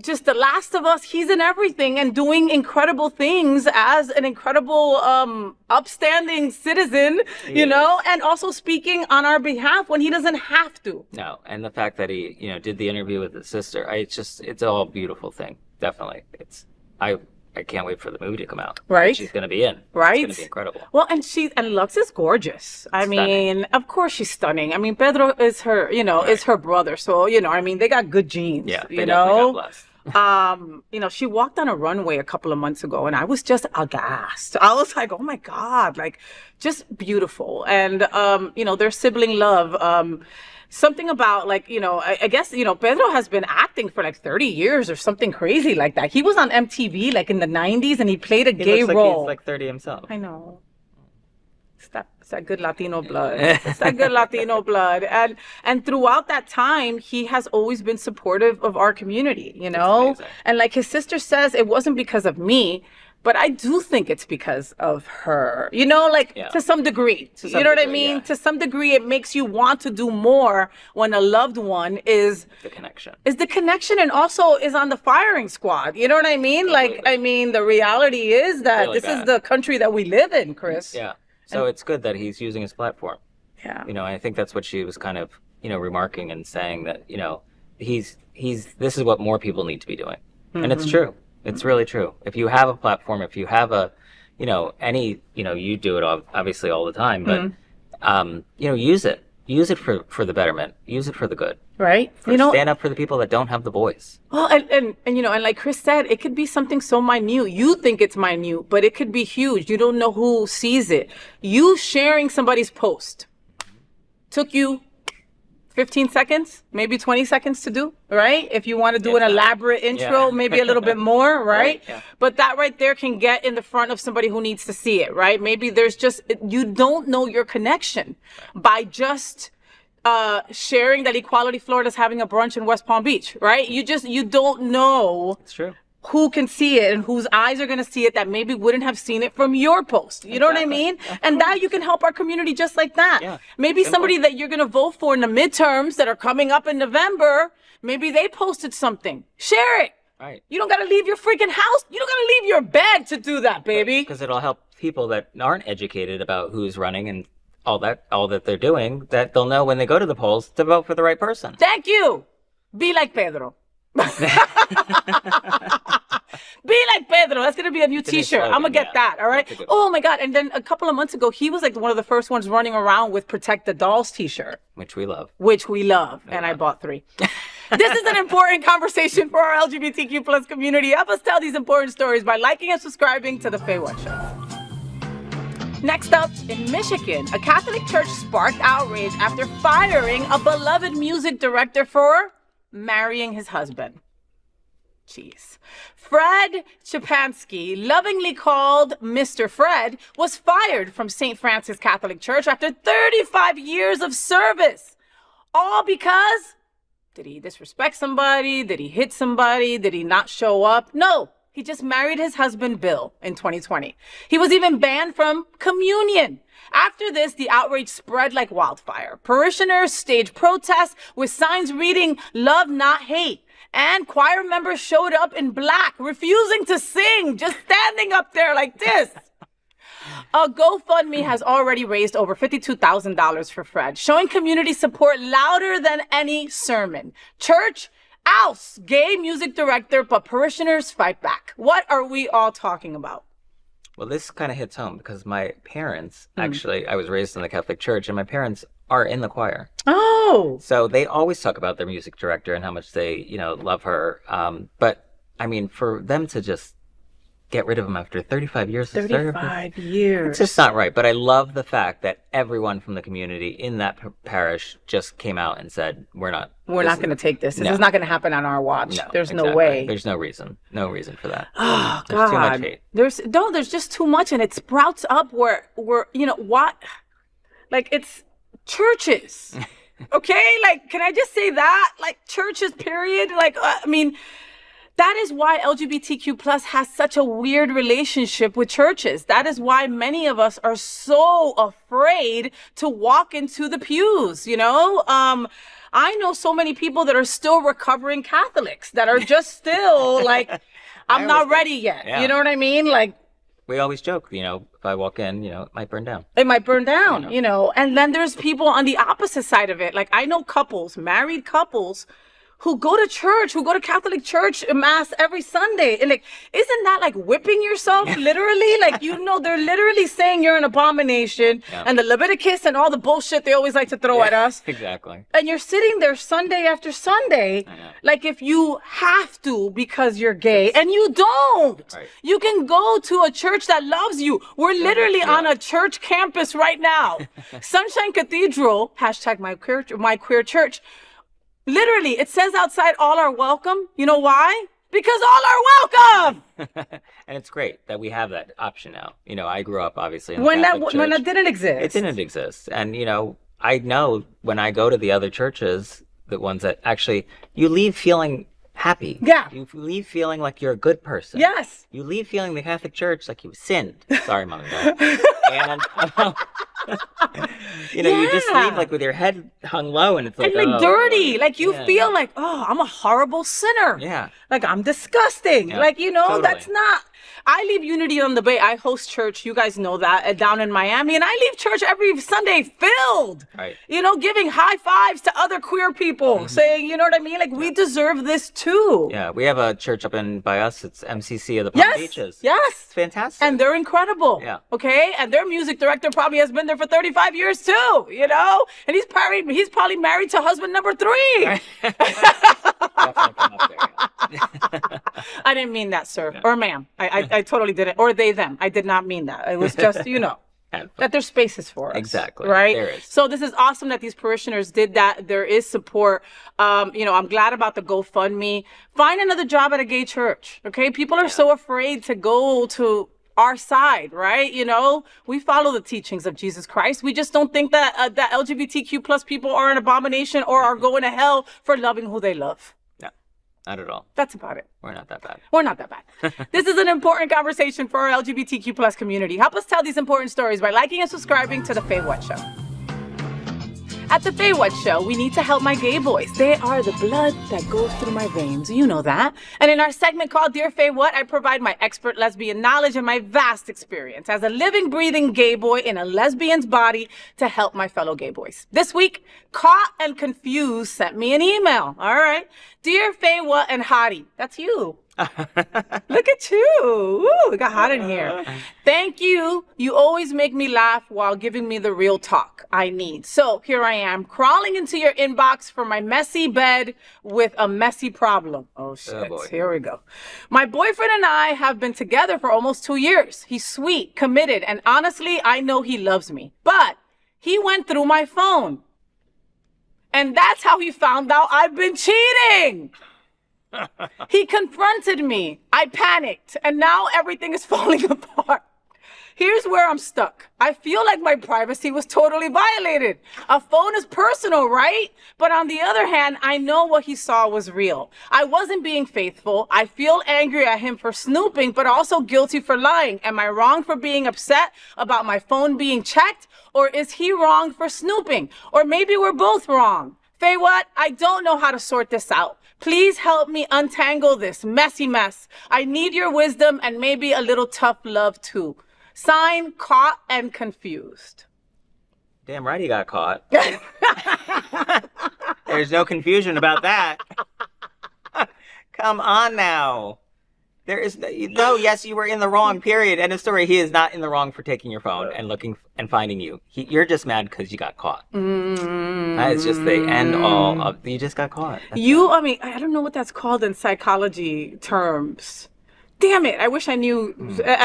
just The Last of Us, he's in everything and doing incredible things as an incredible, upstanding citizen, you know, and also speaking on our behalf when he doesn't have to. No, and the fact that he, you know, did the interview with his sister, it's all a beautiful thing. Definitely. I can't wait for the movie to come out. Right. She's going to be in. Right. It's going to be incredible. Well, and Lux is gorgeous. I mean, of course she's stunning. I mean, Pedro is her, you know, is her brother. So, you know, I mean, they got good genes. Yeah, they you definitely know? got blessed. You know, she walked on a runway a couple of months ago and I was just aghast. I was like, oh my God, like just beautiful. And, you know, their sibling love, something about like, you know, I guess, you know, Pedro has been acting for like 30 years or something crazy like that. He was on MTV like in the 90s and he played a gay looks role. Like he's like 30 himself. I know. It's that good Latino blood. It's that good Latino blood. And throughout that time, he has always been supportive of our community, you know? And like his sister says, it wasn't because of me, but I do think it's because of her, you know, like to some degree. You know what I mean? Yeah. To some degree, it makes you want to do more when a loved one is the connection. Is the connection and also is on the firing squad. You know what I mean? Absolutely. Like, I mean, the reality is that really this is the country that we live in, Chris. Yeah. So it's good that he's using his platform. Yeah. You know, I think that's what she was kind of, you know, remarking and saying that, you know, this is what more people need to be doing. And it's true. It's really true. If you have a platform, if you have you do it obviously all the time, but use it for the betterment, use it for the good, right? Stand up for the people that don't have the voice. Well, and like Chris said, it could be something so minute. You think it's minute, but it could be huge. You don't know who sees it. You sharing somebody's post took you 15 seconds, maybe 20 seconds to do, right? If you want to do an elaborate intro, maybe a little bit more, right? Yeah. But that right there can get in the front of somebody who needs to see it, right? Maybe there's you don't know your connection by just sharing that Equality Florida's having a brunch in West Palm Beach, right? You don't know. It's true. Who can see it and whose eyes are going to see it that maybe wouldn't have seen it from your post. You know what I mean? And now you can help our community just like that. Yeah. Maybe somebody that you're going to vote for in the midterms that are coming up in November, maybe they posted something. Share it. Right. You don't got to leave your freaking house. You don't got to leave your bed to do that, baby. Because it'll help people that aren't educated about who's running and all that they're doing, that they'll know when they go to the polls to vote for the right person. Thank you. Be like Pedro. Be like Pedro. That's going to be a new t-shirt. I'm going to get that. All right. Oh my God. And then a couple of months ago, he was like one of the first ones running around with Protect the Dolls t-shirt. Which we love. And I bought 3. This is an important conversation for our LGBTQ plus community. Help us tell these important stories by liking and subscribing to The FayWhat Show. Next up, in Michigan, a Catholic church sparked outrage after firing a beloved music director for marrying his husband. Jeez. Fred Chepansky, lovingly called Mr. Fred, was fired from St. Francis Catholic Church after 35 years of service. All because, did he disrespect somebody? Did he hit somebody? Did he not show up? No. He just married his husband, Bill, in 2020. He was even banned from communion. After this, the outrage spread like wildfire. Parishioners staged protests with signs reading, "Love, not hate." And choir members showed up in black, refusing to sing, just standing up there like this. A GoFundMe has already raised over $52,000 for Fred, showing community support louder than any sermon. Church, Ousts, gay music director, but parishioners fight back. What are we all talking about? Well, this kind of hits home because my parents, actually, I was raised in the Catholic Church, and my parents are in the choir. Oh. So they always talk about their music director and how much they, love her. But, I mean, for them to just get rid of him after 35 years of service. 35 years. It's just not right. But I love the fact that everyone from the community in that parish just came out and said, we're not going to take this. This is not going to happen on our watch. No, there's no way. There's no reason. No reason for that. Oh, there's God. too much hate. There's just too much, and it sprouts up where what? Like, it's churches. Okay? Like, can I just say that? Like, churches, period. Like, that is why LGBTQ plus has such a weird relationship with churches. That is why many of us are so afraid to walk into the pews, I know so many people that are still recovering Catholics that are just still like, I'm not ready yet. Yeah. You know what I mean? Like, we always joke, if I walk in, it might burn down. It might burn down, And then there's people on the opposite side of it. Like, I know couples, married couples, who go to church, who go to Catholic church mass every Sunday. And like, isn't that like whipping yourself literally? Like, they're literally saying you're an abomination and the Leviticus and all the bullshit they always like to throw at us. Exactly. And you're sitting there Sunday after Sunday, like if you have to because you're gay, and you don't. Right. You can go to a church that loves you. We're literally on a church campus right now. Sunshine Cathedral, # my queer church. Literally, it says outside, all are welcome. You know why? Because all are welcome. And it's great that we have that option now. I grew up obviously in when Catholic that church. didn't exist. It didn't exist. And, I know when I go to the other churches, the ones that actually, you leave feeling happy. Yeah. You leave feeling like you're a good person. Yes. You leave feeling the Catholic Church like you sinned. Sorry, Mom and Dad. And, you just leave like with your head hung low, and it's like, dirty. Like you feel like, I'm a horrible sinner. Yeah. Like I'm disgusting. Yeah, like, totally. That's not. I leave Unity on the Bay. I host church. You guys know that down in Miami. And I leave church every Sunday filled, right. Giving high fives to other queer people saying, you know what I mean? Like we deserve this too. too. Yeah, we have a church up by us. It's MCC of the Palm Beaches. Yes. It's fantastic. And they're incredible. Yeah. Okay. And their music director probably has been there for 35 years too, you know? And he's probably married to husband number 3. Definitely from up there. I didn't mean that, sir. Or ma'am. I totally didn't. Or they, them. I did not mean that. It was just, you know. That there's spaces for us. Exactly. Right? There is. So this is awesome that these parishioners did that. There is support. You know, I'm glad about the GoFundMe. Find another job at a gay church. Okay? People are so afraid to go to our side, right? You know, we follow the teachings of Jesus Christ. We just don't think that that LGBTQ plus people are an abomination or are going to hell for loving who they love. Not at all. That's about it. We're not that bad. We're not that bad. This is an important conversation for our LGBTQ plus community. Help us tell these important stories by liking and subscribing to The FayWhat Show. At The FayWhat Show, we need to help my gay boys. They are the blood that goes through my veins. You know that. And in our segment called Dear FayWhat, I provide my expert lesbian knowledge and my vast experience as a living, breathing gay boy in a lesbian's body to help my fellow gay boys. This week, Caught and Confused sent me an email. All right. Dear FayWhat and Hottie. That's you. Look at you. Ooh, we got hot in here. Thank you. You always make me laugh while giving me the real talk I need. So here I am, crawling into your inbox for my messy bed with a messy problem. Oh, shit. Oh, boy. Here we go. My boyfriend and I have been together for almost 2 years. He's sweet, committed, and honestly, I know he loves me. But he went through my phone. And that's how he found out I've been cheating. He confronted me. I panicked, and now everything is falling apart. Here's where I'm stuck. I feel like my privacy was totally violated. A phone is personal, right? But on the other hand, I know what he saw was real. I wasn't being faithful. I feel angry at him for snooping, but also guilty for lying. Am I wrong for being upset about my phone being checked? Or is he wrong for snooping? Or maybe we're both wrong. FayWhat, I don't know how to sort this out. Please help me untangle this messy mess. I need your wisdom and maybe a little tough love too. Sign, Caught and Confused. Damn right he got caught. There's no confusion about that. Come on now. There is no, yes, you were in the wrong, period. End of story. He is not in the wrong for taking your phone and looking and finding you. You're just mad because you got caught. That is just the end all of, you just got caught. I mean, I don't know what that's called in psychology terms. Damn it. I wish I knew.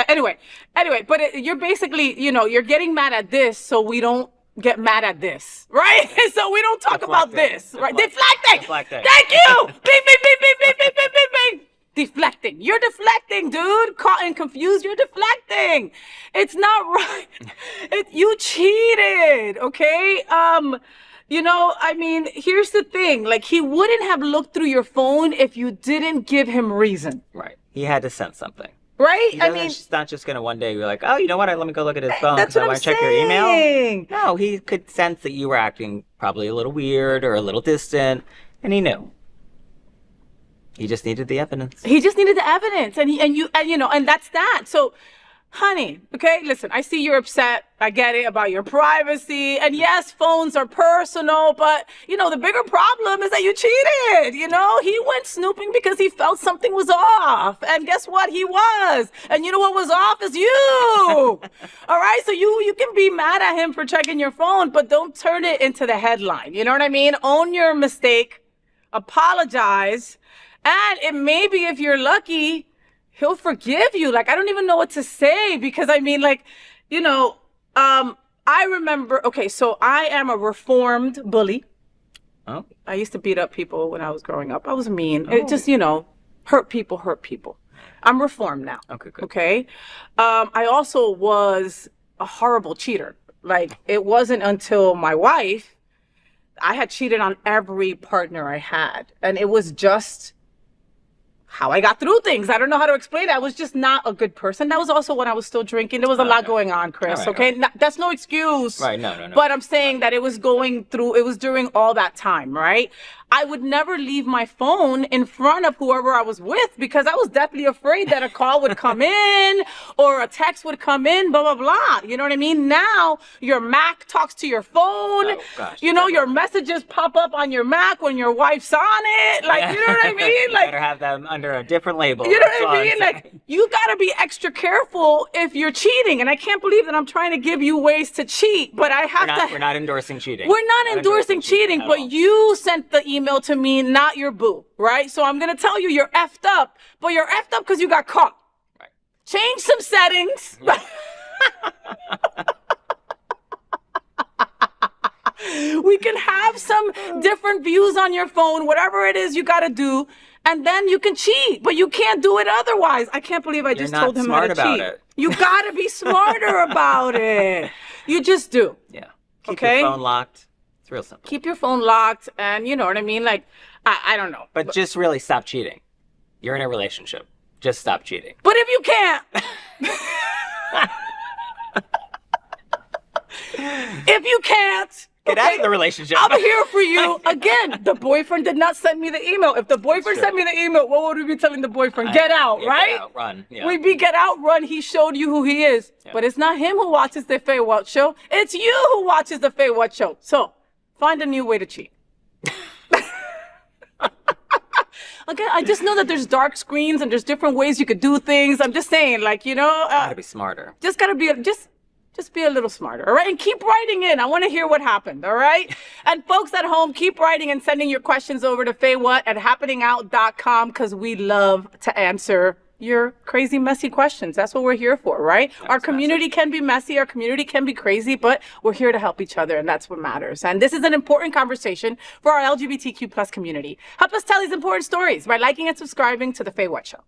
Anyway, but you're basically, you know, you're getting mad at this so we don't get mad at this, right? So we don't talk about this, right? Deflecting. Thank you. Beep, beep, beep, beep, beep, beep, beep, beep, beep. Deflecting. You're deflecting, dude. Caught and confused. You're deflecting. It's not right. You cheated, okay? You know, I mean, here's the thing. Like, he wouldn't have looked through your phone if you didn't give him reason. Right. He had to sense something. Right? I mean, he's not just going to one day be like, oh, you know what? Let me go look at his phone that's because what I want I'm to check your email. saying. No, he could sense that you were acting probably a little weird or a little distant, and he knew. He just needed the evidence. He just needed the evidence, and that's that. So, honey, okay, listen, I see you're upset. I get it about your privacy. And yes, phones are personal, but, you know, the bigger problem is that you cheated. You know, he went snooping because he felt something was off. And guess what? He was. And you know what was off is you. All right? So you can be mad at him for checking your phone, but don't turn it into the headline. You know what I mean? Own your mistake. Apologize. And it maybe, if you're lucky, he'll forgive you. Like, I don't even know what to say because, I mean, like, you know, I remember, okay, so I am a reformed bully. Oh. I used to beat up people when I was growing up. I was mean. It just, you know, hurt people. I'm reformed now. Okay, good. Okay? I also was a horrible cheater. Like, it wasn't until my wife, I had cheated on every partner I had. And it was just how I got through things. I don't know how to explain it. I was just not a good person. That was also when I was still drinking. There was a lot going on, Chris, All right, okay? all right. That's no excuse. Right, no. But I'm saying that it was during all that time, right? I would never leave my phone in front of whoever I was with because I was deathly afraid that a call would come in or a text would come in, blah, blah, blah. You know what I mean? Now your Mac talks to your phone. Oh, gosh. You know, your messages pop up on your Mac when your wife's on it. Like, you know what I mean? You Like, better have them under a different label. you know That's what all I I'm mean? Like, saying. you gotta be extra careful if you're cheating. And I can't believe that I'm trying to give you ways to cheat, but I have We're not endorsing cheating. We're not endorsing cheating, at but all. you sent the email to me, not your boo, right? So I'm gonna tell you you're effed up, but you're effed up because you got caught. Right. Change some settings. We can have some different views on your phone, whatever it is you gotta do, and then you can cheat, but you can't do it otherwise. I can't believe I just not told him how smart to about cheat. it. You gotta be smarter about it. You just do. Yeah. Keep Okay. your phone locked. It's real simple. Keep your phone locked, and you know what I mean? Like, I don't know. But just really stop cheating. You're in a relationship. Just stop cheating. But if you can't, if you can't, Get out of the relationship. I'm here for you. Again, the boyfriend did not send me the email. If the boyfriend sent me the email, what would we be telling the boyfriend? Get out, Yeah, right? Get out, run. Yeah. We'd be get out, run. He showed you who he is. Yeah. But it's not him who watches the FayWhat show. It's you who watches the FayWhat show. So find a new way to cheat. Again, I just know that there's dark screens and there's different ways you could do things. I'm just saying, like, you know, Gotta be smarter. just gotta be just be a little smarter, all right? And keep writing in. I want to hear what happened, all right? And folks at home, keep writing and sending your questions over to FayWhat@happeningout.com because we love to answer your crazy, messy questions. That's what we're here for, right? Our community can be messy, our community can be crazy, but we're here to help each other, and that's what matters. And this is an important conversation for our LGBTQ plus community. Help us tell these important stories by liking and subscribing to The FayWhat Show.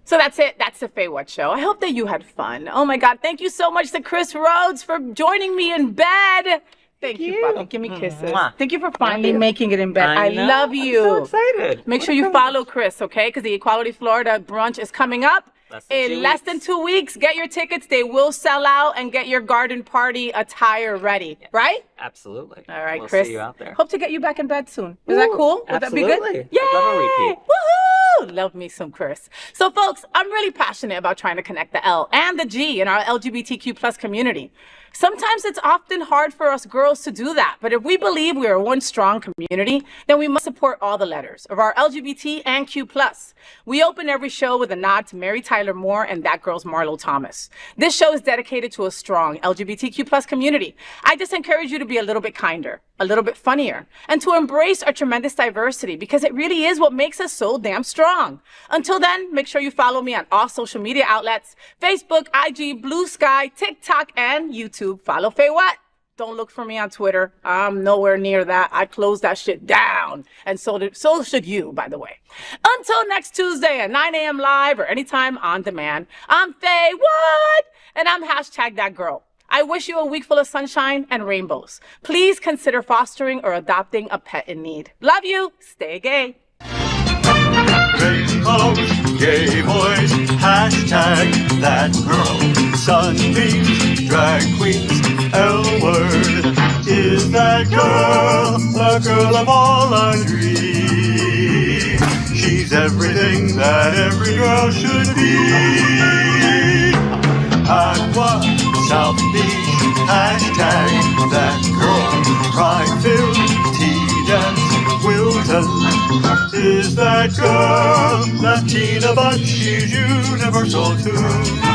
So that's it. That's the FayWhat Show. I hope that you had fun. Oh my God. Thank you so much to Chris Rhodes for joining me in bed. Thank you, Bobby. Give me kisses. Mwah. Thank you for finally making it in bed. I know. love you. I'm so excited. Make sure you follow Chris, okay? Because the Equality Florida brunch is coming up. In less than 2 weeks. Get your tickets. They will sell out, and get your garden party attire ready, right? Absolutely. All right, we'll Chris. See you out there. Hope to get you back in bed soon. Is that cool? Would that be absolutely. good? Yay! I'd love a repeat. Woohoo! Love me some Chris. So, folks, I'm really passionate about trying to connect the L and the G in our LGBTQ plus community. Sometimes it's often hard for us girls to do that, but if we believe we are one strong community, then we must support all the letters of our LGBT and Q+. We open every show with a nod to Mary Tyler Moore and That Girl's Marlo Thomas. This show is dedicated to a strong LGBTQ plus community. I just encourage you to be a little bit kinder, a little bit funnier, and to embrace our tremendous diversity because it really is what makes us so damn strong. Until then, make sure you follow me on all social media outlets, Facebook, IG, Blue Sky, TikTok, and YouTube. Follow FayWhat. Don't look for me on Twitter. I'm nowhere near that. I closed that shit down. And so should you, by the way. Until next Tuesday at 9 a.m. live or anytime on demand, I'm FayWhat, and I'm #ThatGirl. I wish you a week full of sunshine and rainbows. Please consider fostering or adopting a pet in need. Love you. Stay gay. Rainbows, gay boys, #ThatGirl. Sunbeams, drag queens, Elle word. Is that girl the girl of all our dreams? She's everything that every girl should be. Aqua, South Beach, #ThatGirl. Pride-filled tea dance, Wilton. Is that girl Latina, but she's universal too?